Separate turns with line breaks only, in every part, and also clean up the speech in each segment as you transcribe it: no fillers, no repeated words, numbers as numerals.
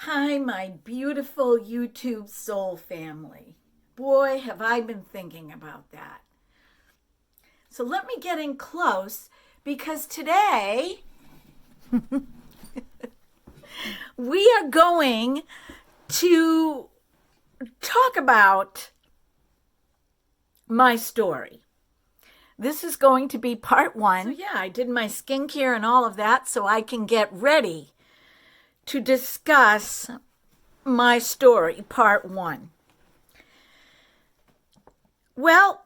Hi, my beautiful YouTube soul family. Boy, have I been thinking about that. So let me get in close because today we are going to talk about my story. This is going to be part one. So yeah, I did my skincare and all of that so I can get ready to discuss my story, part one. Well,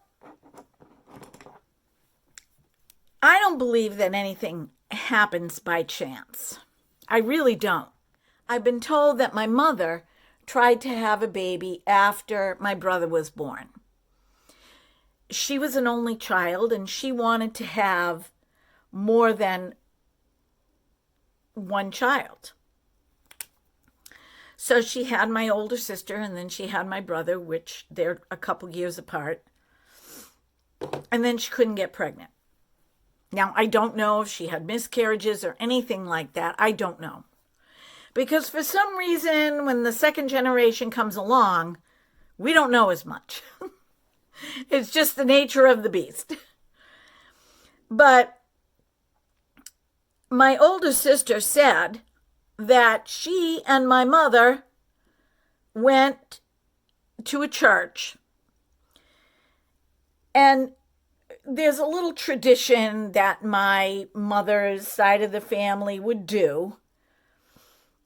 I don't believe that anything happens by chance. I really don't. I've been told that my mother tried to have a baby after my brother was born. She was an only child and she wanted to have more than one child. So she had my older sister and then she had my brother, which they're a couple years apart. And then she couldn't get pregnant. Now, I don't know if she had miscarriages or anything like that. I don't know. Because for some reason, when the second generation comes along, we don't know as much. It's just the nature of the beast. But my older sister said that she and my mother went to a church. And there's a little tradition that my mother's side of the family would do.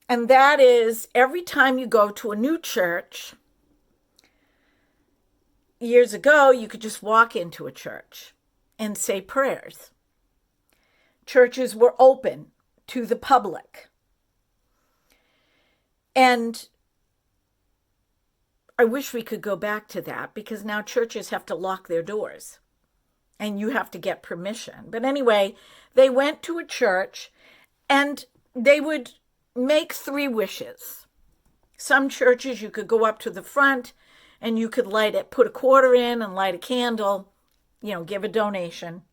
And that is every time you go to a new church, years ago, you could just walk into a church and say prayers. Churches were open to the public. And I wish we could go back to that because now churches have to lock their doors and you have to get permission. But anyway, they went to a church and they would make 3 wishes. Some churches you could go up to the front and you could put a quarter in and light a candle, give a donation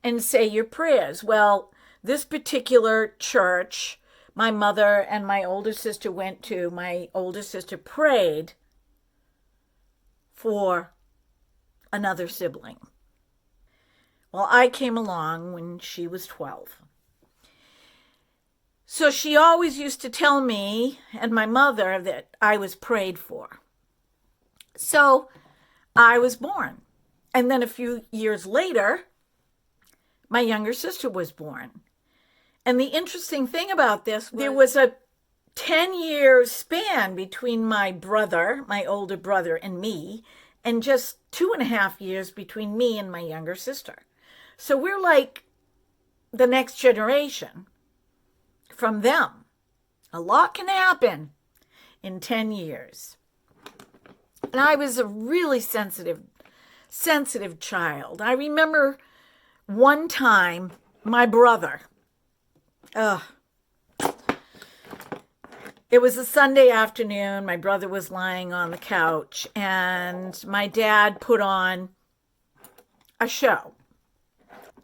and say your prayers. Well, this particular church, my mother and my older sister went to. My older sister prayed for another sibling. Well, I came along when she was 12. So she always used to tell me and my mother that I was prayed for. So I was born. And then a few years later, my younger sister was born. And the interesting thing about this, there was a 10-year span between my older brother, and me, and just 2.5 years between me and my younger sister. So we're like the next generation from them. A lot can happen in 10 years. And I was a really sensitive child. I remember one time my brother, it was a Sunday afternoon. My brother was lying on the couch and my dad put on a show.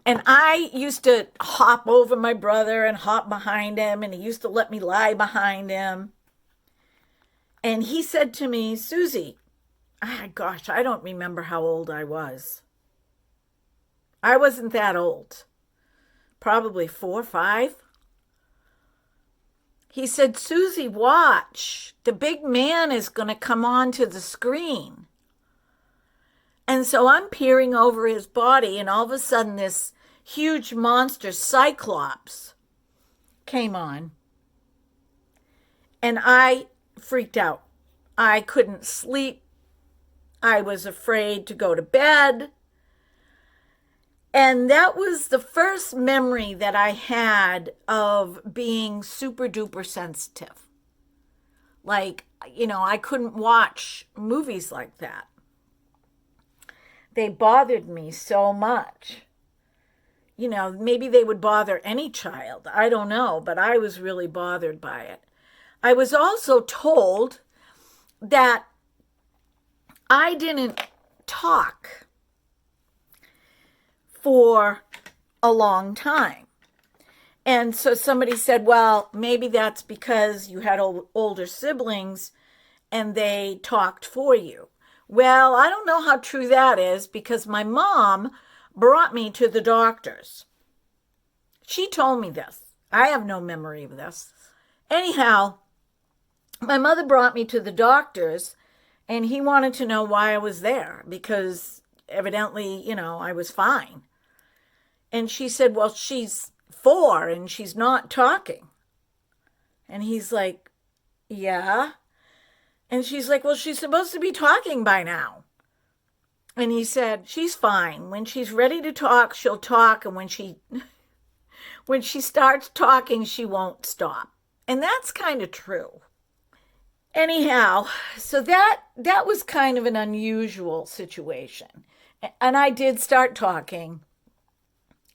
And I used to hop over my brother and hop behind him, and he used to let me lie behind him. And he said to me, Susie, I don't remember how old I was. I wasn't that old. Probably 4 or 5. He said, Susie, watch. The big man is going to come onto the screen. And so I'm peering over his body, and all of a sudden this huge monster Cyclops came on. And I freaked out. I couldn't sleep. I was afraid to go to bed. And that was the first memory that I had of being super duper sensitive. I couldn't watch movies like that. They bothered me so much. Maybe they would bother any child. I don't know, but I was really bothered by it. I was also told that I didn't talk for a long time. And so somebody said, well, maybe that's because you had older siblings and they talked for you. Well, I don't know how true that is because my mom brought me to the doctors. She told me this. I have no memory of this. Anyhow, my mother brought me to the doctors and he wanted to know why I was there because evidently, I was fine. And she said, well, she's 4 and she's not talking. And he's like, yeah. And she's like, well, she's supposed to be talking by now. And he said, she's fine. When she's ready to talk, she'll talk. And when she starts talking, she won't stop. And that's kind of true. Anyhow, so that was kind of an unusual situation. And I did start talking.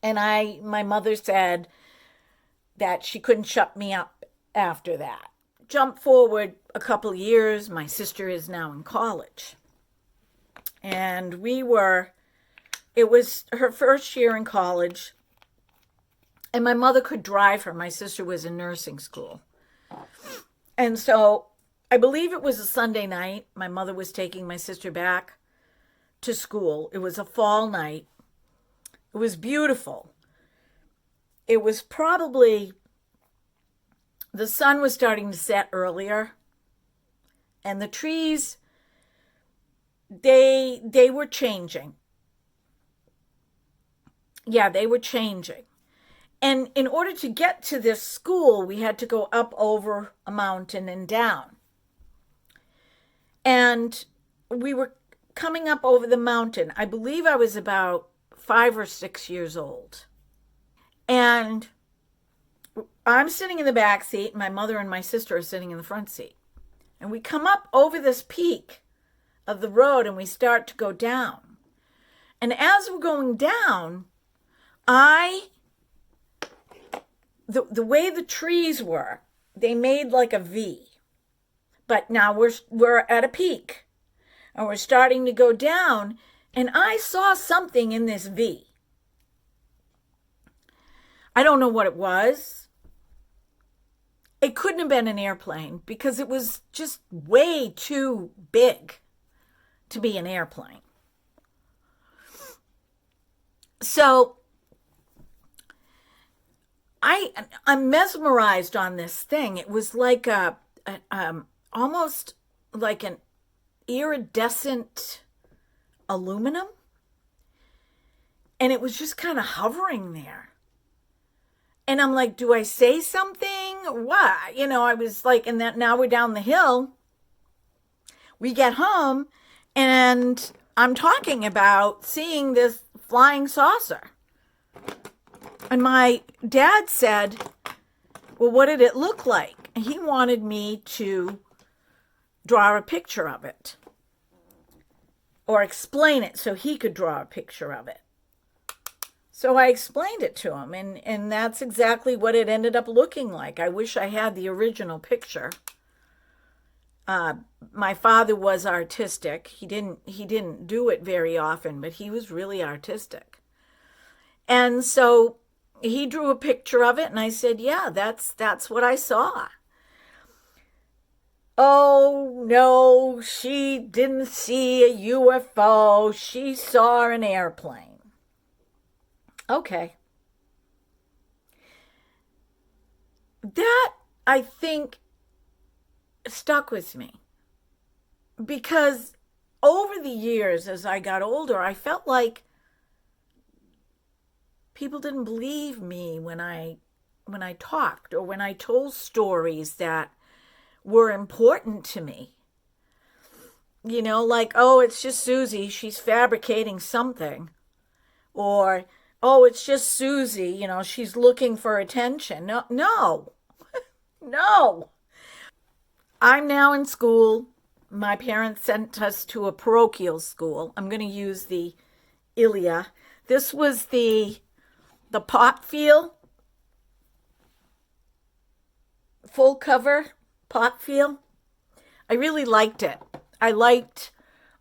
And my mother said that she couldn't shut me up after that. Jump forward a couple years, my sister is now in college. And it was her first year in college. And my mother could drive her. My sister was in nursing school. And so I believe it was a Sunday night. My mother was taking my sister back to school. It was a fall night. It was beautiful. It was probably, the sun was starting to set earlier. And the trees, they were changing. Yeah, they were changing. And in order to get to this school, we had to go up over a mountain and down. And we were coming up over the mountain. I believe I was about 5 or 6 years old. And I'm sitting in the back seat, and my mother and my sister are sitting in the front seat. And we come up over this peak of the road and we start to go down. And as we're going down, the way the trees were, they made like a V. But now we're at a peak and we're starting to go down, and I saw something in this V. I don't know what it was. It couldn't have been an airplane because it was just way too big to be an airplane. So I'm mesmerized on this thing. It was like almost like an iridescent aluminum. And it was just kind of hovering there. And I'm like, do I say something? What? I was like, and that now we're down the hill. We get home and I'm talking about seeing this flying saucer. And my dad said, well, what did it look like? And he wanted me to draw a picture of it or explain it so he could draw a picture of it. So I explained it to him, and that's exactly what it ended up looking like. I wish I had the original picture. My father was artistic. He didn't do it very often, but he was really artistic. And so he drew a picture of it, and I said, yeah, that's what I saw. Oh, no, she didn't see a UFO. She saw an airplane. Okay. That, I think, stuck with me. Because over the years, as I got older, I felt like people didn't believe me when I talked or when I told stories that were important to me. Like, oh, it's just Susie. She's fabricating something. Or, oh, it's just Susie. She's looking for attention. No. No. I'm now in school. My parents sent us to a parochial school. I'm going to use the Ilia. This was the pop feel. Full cover pop feel. I really liked it. I liked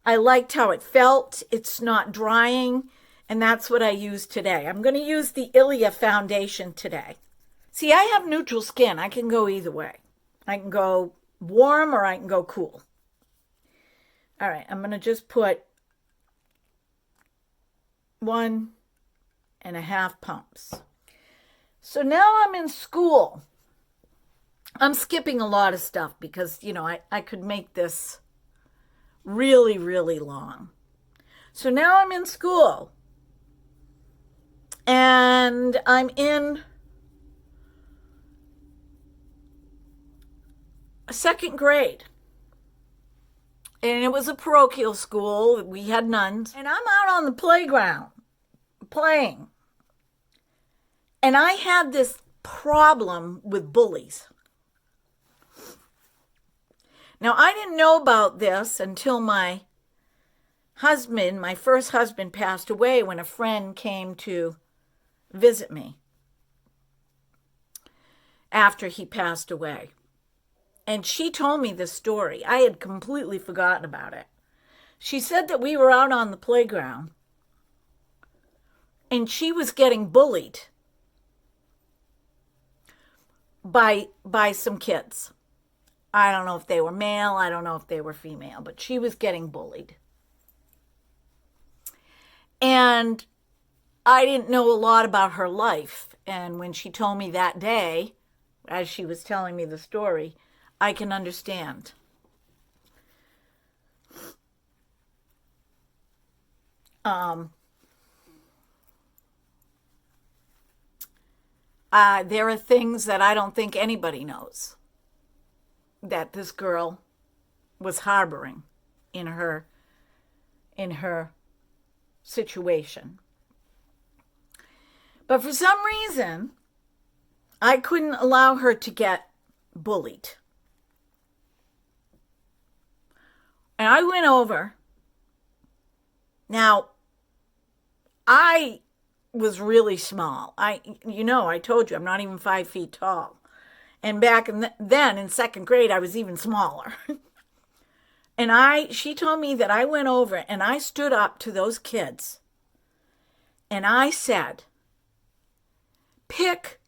how it felt. It's not drying. And that's what I use today. I'm going to use the Ilia foundation today. See, I have neutral skin. I can go either way. I can go warm or I can go cool. All right, I'm going to just put 1.5 pumps. So now I'm in school. I'm skipping a lot of stuff because, I could make this really, really long. So now I'm in school. And I'm in second grade. And it was a parochial school. We had nuns. And I'm out on the playground playing. And I had this problem with bullies. Now, I didn't know about this until my first husband, passed away when a friend came to visit me after he passed away. And she told me this story. I had completely forgotten about it. She said that we were out on the playground and she was getting bullied by some kids. I don't know if they were male, I don't know if they were female, but she was getting bullied. And I didn't know a lot about her life. And when she told me that day, as she was telling me the story, I can understand. There are things that I don't think anybody knows that this girl was harboring in her situation. But for some reason, I couldn't allow her to get bullied. And I went over. Now, I was really small. I told you, I'm not even 5 feet tall. And back then in second grade, I was even smaller. And she told me that I went over and I stood up to those kids. And I said, pick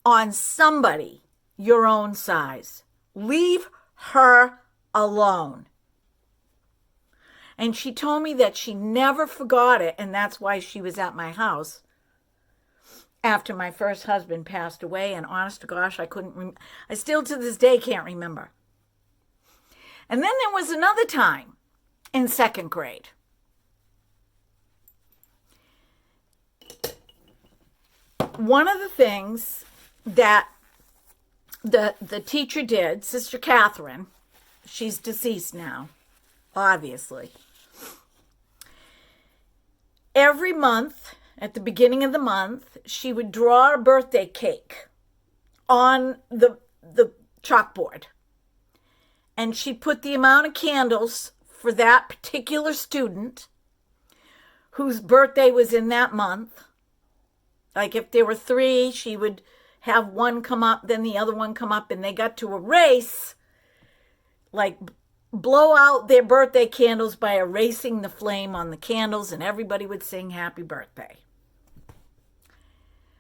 on somebody your own size. Leave her alone. And she told me that she never forgot it, and that's why she was at my house after my first husband passed away. And honest to gosh, I still to this day can't remember. And then there was another time in second grade. One of the things that the teacher did, Sister Catherine, she's deceased now, obviously. Every month, at the beginning of the month, she would draw a birthday cake on the chalkboard. And she'd put the amount of candles for that particular student whose birthday was in that month. Like if there were 3, she would have one come up, then the other one come up, and they got to erase, like blow out their birthday candles by erasing the flame on the candles, and everybody would sing happy birthday.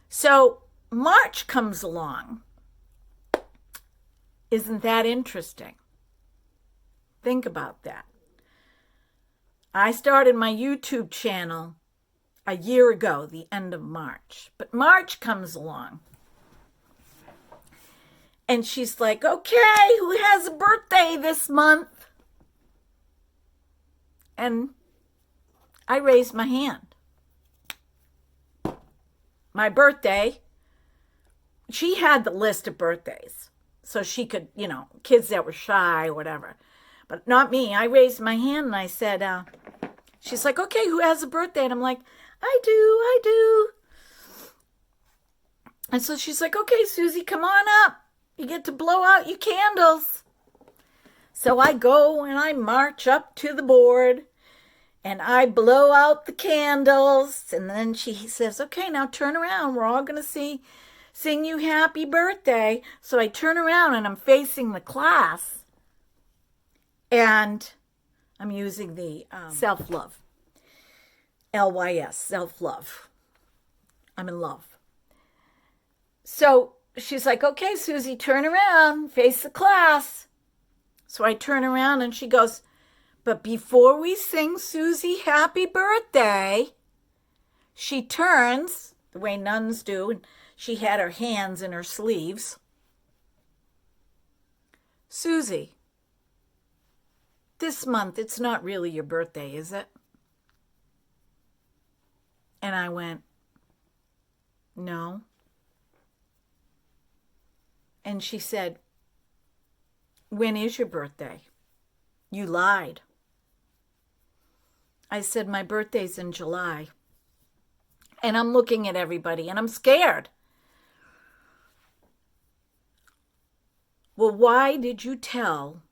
So March comes along. Isn't that interesting? Think about that. I started my YouTube channel a year ago, the end of March. But March comes along. And she's like, okay, who has a birthday this month? And I raised my hand. My birthday, she had the list of birthdays. So she could, kids that were shy, whatever. But not me. I raised my hand and I said, she's like, okay, who has a birthday? And I'm like, I do. And so she's like, okay, Susie, come on up. You get to blow out your candles. So I go and I march up to the board and I blow out the candles. And then she says, okay, now turn around. We're all going to sing you happy birthday. So I turn around and I'm facing the class. And I'm using the self-love. LYS, self-love. I'm in love. So she's like, okay, Susie, turn around, face the class. So I turn around and she goes, but before we sing Susie happy birthday, she turns the way nuns do, and she had her hands in her sleeves. Susie, this month it's not really your birthday, is it? And I went, no. And she said, when is your birthday? You lied. I said, my birthday's in July. And I'm looking at everybody and I'm scared. Well, why did you tell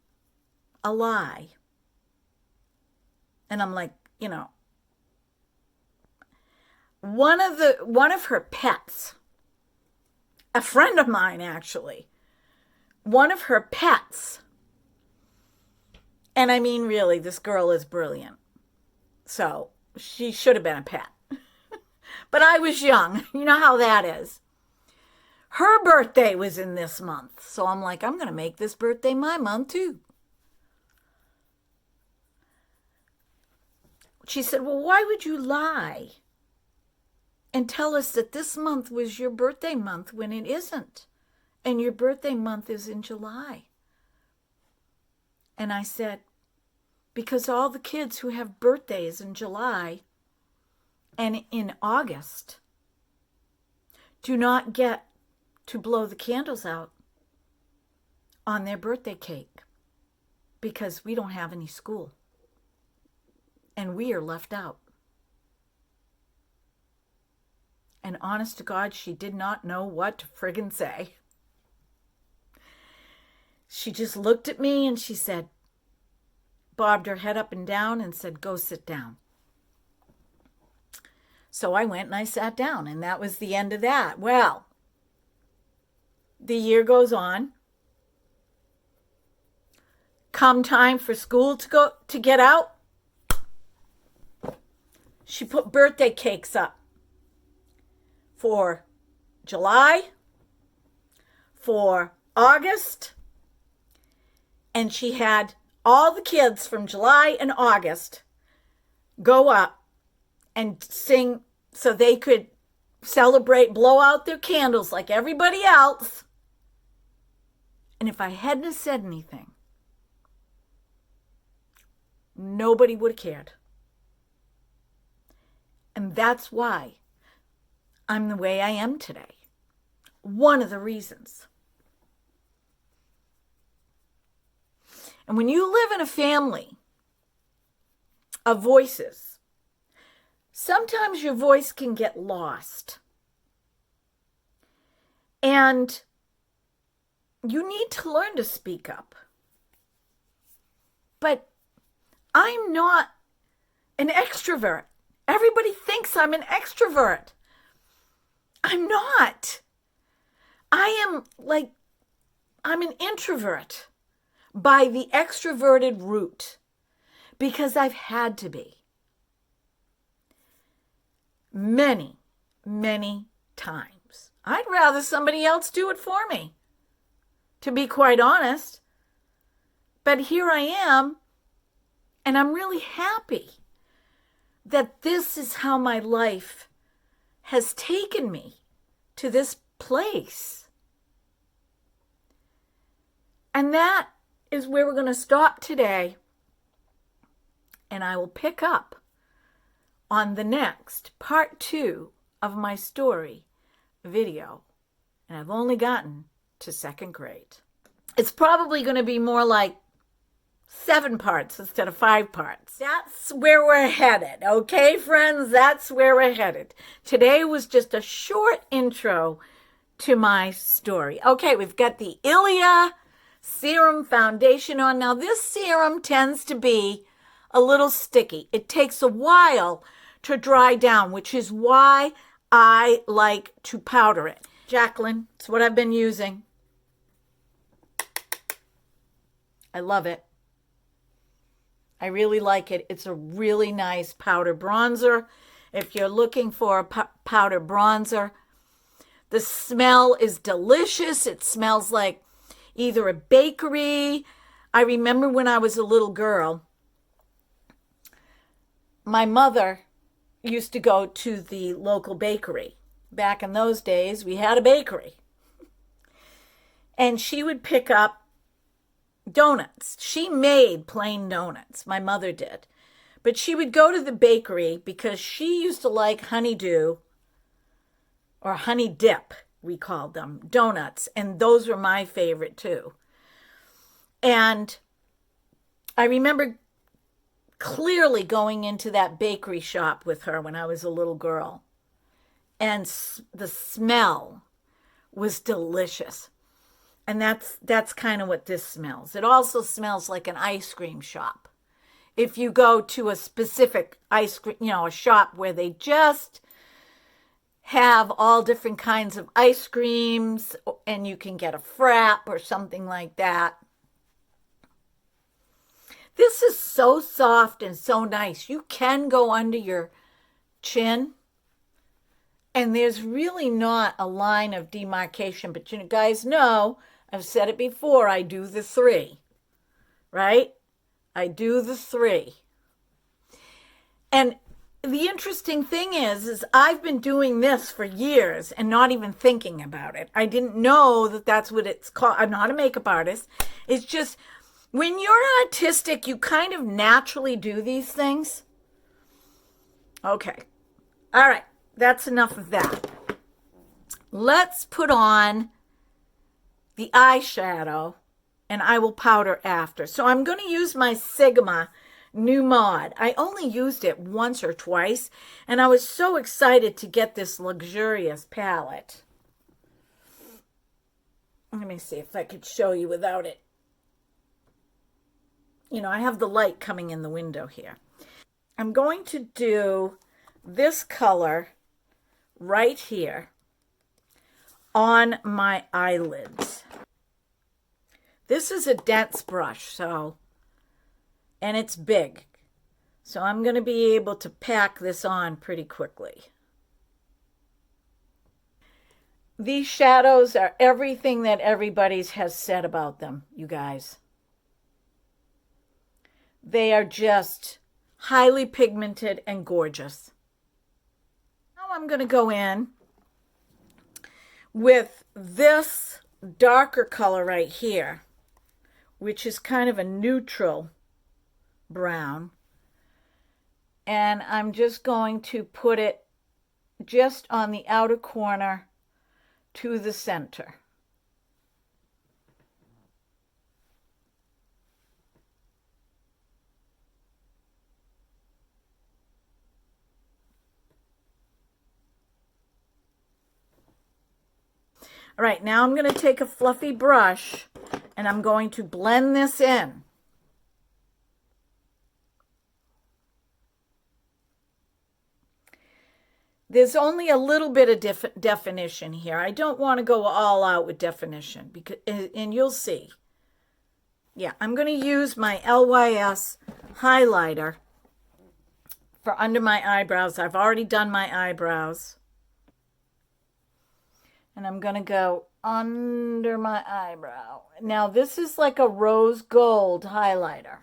a lie? And I'm like, one of her pets, a friend of mine actually, one of her pets, and I mean really, this girl is brilliant. So she should have been a pet. But I was young. You know how that is. Her birthday was in this month. So I'm like, I'm going to make this birthday my month too. She said, well, why would you lie and tell us that this month was your birthday month when it isn't? And your birthday month is in July. And I said, because all the kids who have birthdays in July and in August do not get to blow the candles out on their birthday cake because we don't have any school and we are left out. And honest to God, she did not know what to friggin' say. She just looked at me and she said, bobbed her head up and down and said, go sit down. So I went and I sat down, and that was the end of that. Well, the year goes on. Come time for school to get out, she put birthday cakes up for July, for August, and she had all the kids from July and August go up and sing so they could celebrate, blow out their candles like everybody else. And if I hadn't said anything, nobody would have cared. And that's why I'm the way I am today. One of the reasons. And when you live in a family of voices, sometimes your voice can get lost. And you need to learn to speak up. But I'm not an extrovert. Everybody thinks I'm an extrovert. I'm not. I'm an introvert by the extroverted route because I've had to be. Many, many times. I'd rather somebody else do it for me, to be quite honest. But here I am, and I'm really happy that this is how my life has taken me to this place. And that is where we're going to stop today, and I will pick up on the next part 2 of my story video. And I've only gotten to 2nd grade. It's probably going to be more like 7 parts instead of 5 parts. That's where we're headed. Okay, friends, that's where we're headed. Today was just a short intro to my story. Okay, we've got the Ilia Serum Foundation on. Now, this serum tends to be a little sticky. It takes a while to dry down, which is why I like to powder it. Jacqueline, it's what I've been using. I love it. I really like it. It's a really nice powder bronzer. If you're looking for a powder bronzer, The smell is delicious. It smells like either a bakery. I remember when I was a little girl, my mother used to go to the local bakery. Back in those days, we had a bakery. And she would pick up donuts. She made plain donuts. My mother did. But she would go to the bakery because she used to like honeydew or honey dip, we called them, donuts. And those were my favorite too. And I remember clearly going into that bakery shop with her when I was a little girl. And the smell was delicious. And that's kind of what this smells. It also smells like an ice cream shop. If you go to a specific ice cream, a shop where they just have all different kinds of ice creams and you can get a frap or something like that. This is so soft and so nice. You can go under your chin and there's really not a line of demarcation, but you guys know, I've said it before, I do the 3, right? I do the 3. And the interesting thing is I've been doing this for years and not even thinking about it. I didn't know that that's what it's called. I'm not a makeup artist. It's just when you're artistic, you kind of naturally do these things. Okay. All right. That's enough of that. Let's put on the eyeshadow and I will powder after. So I'm going to use my Sigma New Mod. I only used it once or twice, and I was so excited to get this luxurious palette. Let me see if I could show you without it. I have the light coming in the window here. I'm going to do this color right here on my eyelids. This is a dense brush, and it's big. So I'm going to be able to pack this on pretty quickly. These shadows are everything that everybody has said about them, you guys. They are just highly pigmented and gorgeous. Now I'm going to go in with this darker color right here, which is kind of a neutral brown. And I'm just going to put it just on the outer corner to the center. All right, now I'm going to take a fluffy brush and I'm going to blend this in. There's only a little bit of definition here. I don't want to go all out with definition, because, and you'll see. Yeah, I'm going to use my LYS highlighter for under my eyebrows. I've already done my eyebrows. And I'm going to go under my eyebrow. Now, this is like a rose gold highlighter.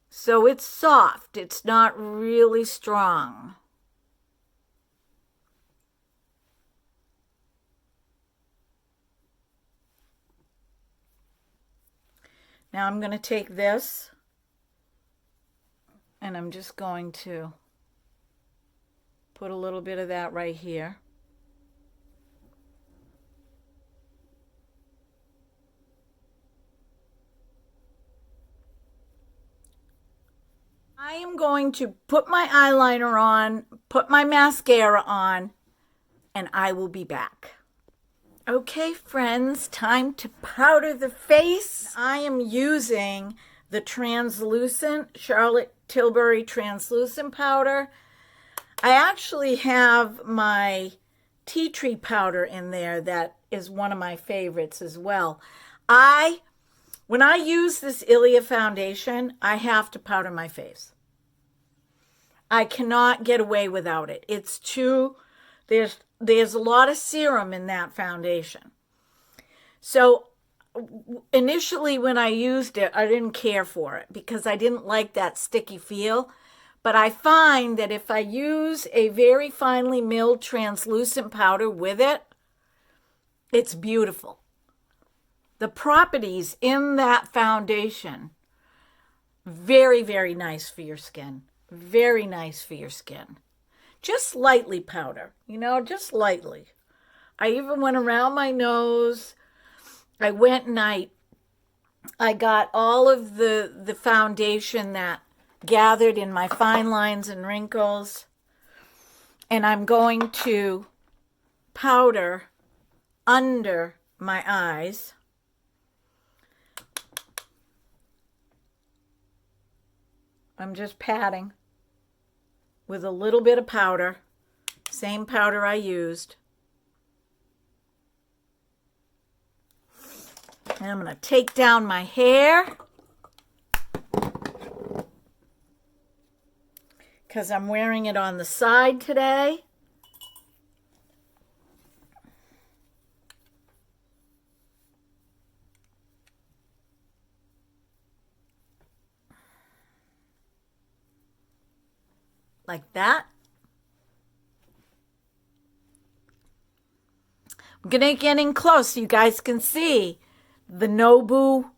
So it's soft. It's not really strong. Now I'm going to take this and I'm just going to put a little bit of that right here. I am going to put my eyeliner on, put my mascara on, and I will be back. Okay, friends, time to powder the face. I am using the translucent Charlotte Tilbury translucent powder. I actually have my tea tree powder in there that is one of my favorites as well. When I use this Ilia foundation, I have to powder my face. I cannot get away without it. It's too There's a lot of serum in that foundation. So initially when I used it, I didn't care for it because I didn't like that sticky feel. But I find that if I use a very finely milled translucent powder with it, it's beautiful. The properties in that foundation, very, very nice for your skin. Very nice for your skin. Just lightly powder, just lightly. I even went around my nose. I went and I got all of the foundation that gathered in my fine lines and wrinkles. And I'm going to powder under my eyes. I'm just patting with a little bit of powder, same powder I used. And I'm going to take down my hair because I'm wearing it on the side today. Like that. I'm going to get in close so you guys can see the Nobu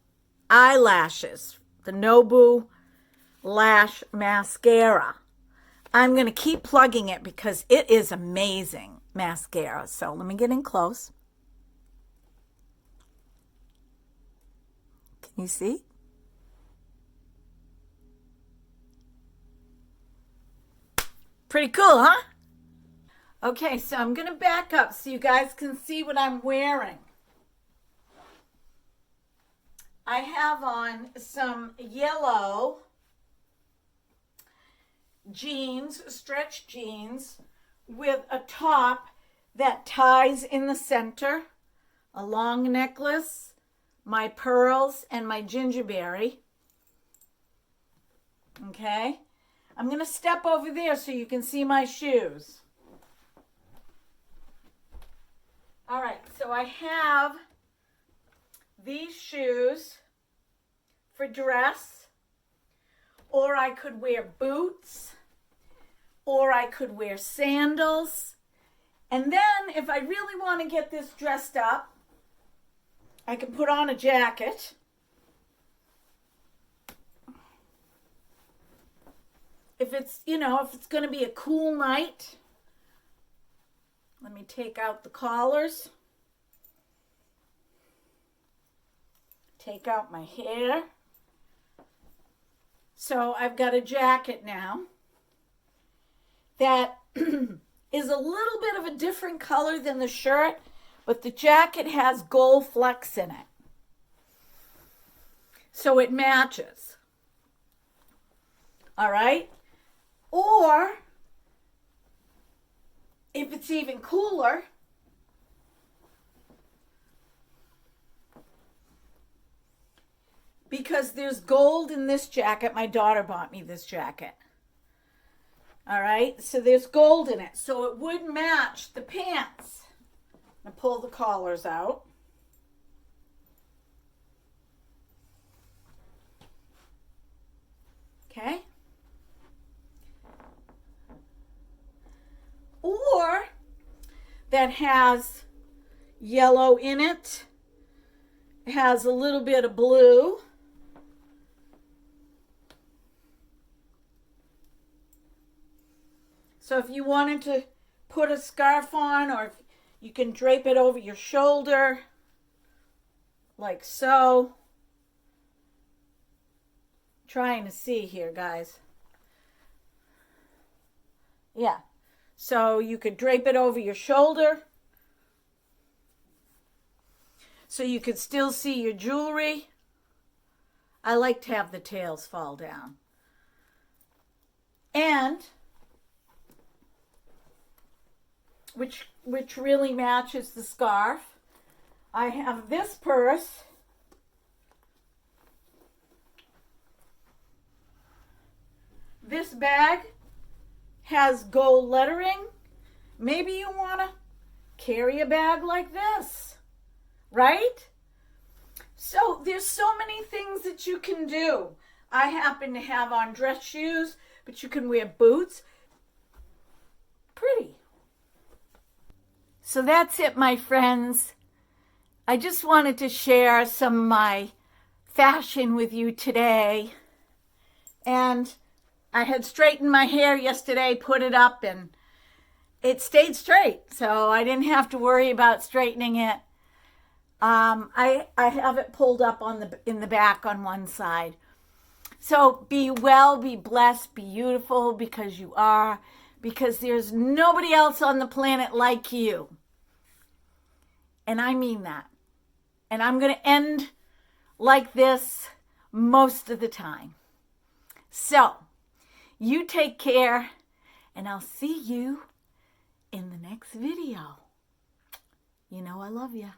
eyelashes, the Nobu lash mascara. I'm going to keep plugging it because it is amazing mascara. So let me get in close. Can you see? Pretty cool, huh? Okay, so I'm going to back up so you guys can see what I'm wearing. I have on some yellow jeans, stretch jeans, with a top that ties in the center, a long necklace, my pearls, and my gingerberry. Okay? I'm going to step over there so you can see my shoes. All right, so I have these shoes for dress, or I could wear boots, or I could wear sandals. And then if I really want to get this dressed up, I can put on a jacket. If it's, if it's going to be a cool night, let me take out the collars. Take out my hair. So I've got a jacket now that is a little bit of a different color than the shirt, but the jacket has gold flecks in it. So it matches. All right? Or, if it's even cooler, because there's gold in this jacket. My daughter bought me this jacket. All right, so there's gold in it. So it would match the pants. I'm going to pull the collars out. Okay. Or that has yellow in it. It has a little bit of blue. So if you wanted to put a scarf on, or if you can drape it over your shoulder, like so. Trying to see here, guys. Yeah. So you could drape it over your shoulder, so you could still see your jewelry. I like to have the tails fall down. And which really matches the scarf. I have this purse. This bag has gold lettering Maybe you want to carry a bag like this, right? So there's so many things that you can do. I happen to have on dress shoes, but you can wear boots. Pretty. So that's it, my friends. I just wanted to share some of my fashion with you today. And I had straightened my hair yesterday, put it up, and it stayed straight. So I didn't have to worry about straightening it. I have it pulled up in the back on one side. So be well, be blessed, be beautiful, because you are, because there's nobody else on the planet like you. And I mean that. And I'm going to end like this most of the time. So, you take care, and I'll see you in the next video. You know I love you.